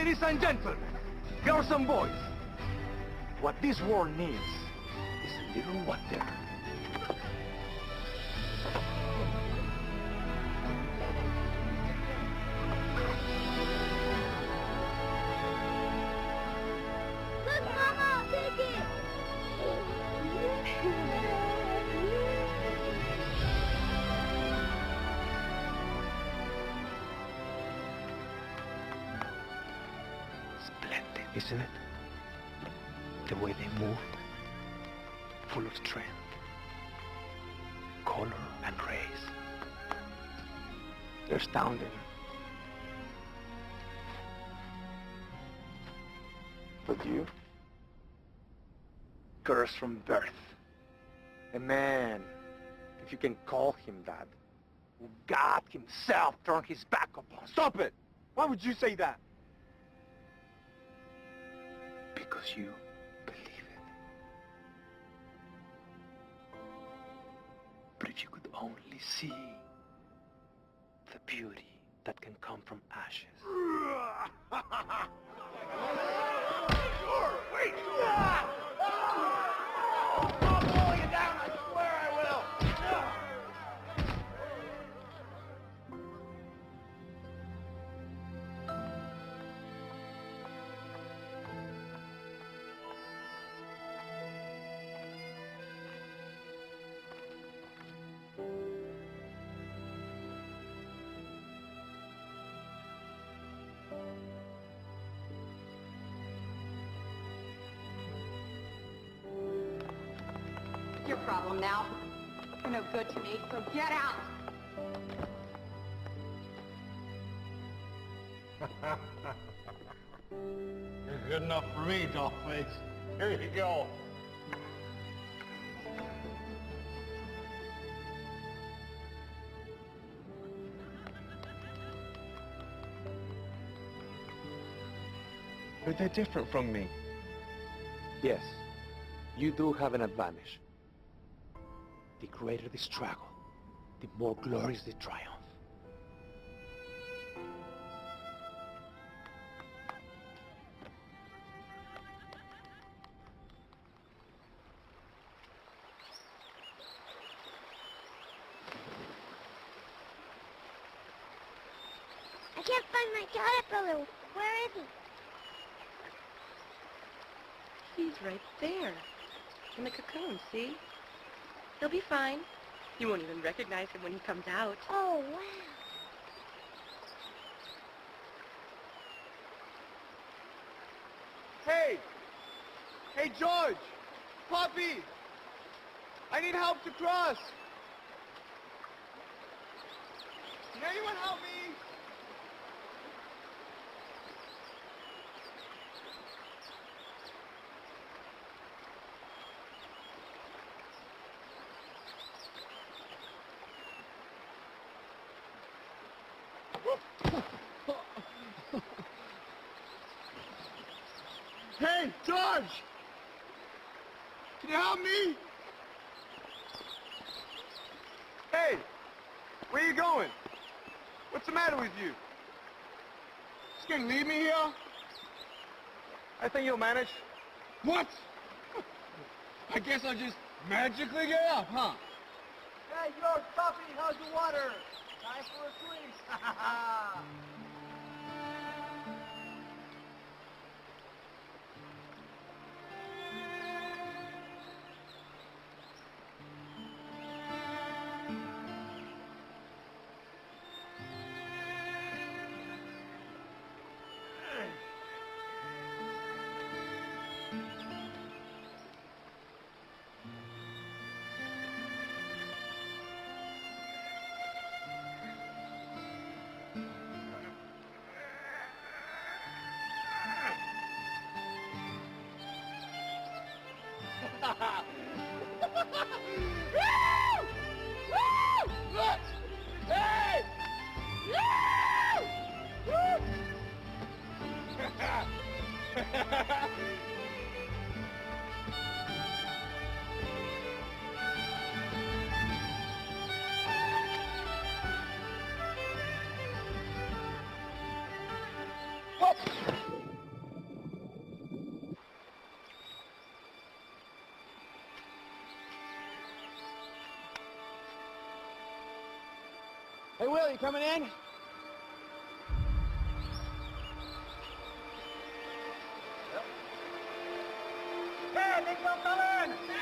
Ladies and gentlemen, girls and boys, what this world needs is a little water. Look, Mama, I'll take it. Splendid, isn't it? The way they move, full of strength, color and grace. They're astounding. But you? Cursed from birth. A man, if you can call him that, who God himself turned his back upon. Stop it! Why would you say that? Because you believe it. But if you could only see the beauty that can come from ashes. Wait! I'll pull you down, I swear I will! Your problem now. You're no good to me, so get out. You're good enough for me, Dollface. Here you go. But they're different from me. Yes, you do have an advantage. The greater the struggle, the more glorious the triumph. I can't find my caterpillar. Where is he? He's right there, in the cocoon, see? He'll be fine. You won't even recognize him when he comes out. Oh, wow. Hey! Hey, George! Poppy! I need help to cross! Can anyone help me? Hey, George! Can you help me? Hey! Where you going? What's the matter with you? Just gonna leave me here? I think you'll manage. What? I guess I'll just magically get up, huh? Hey, George, Poppy, how's the water? Time for a swim. Hey, Will, you coming in? Hey, Nico, come in!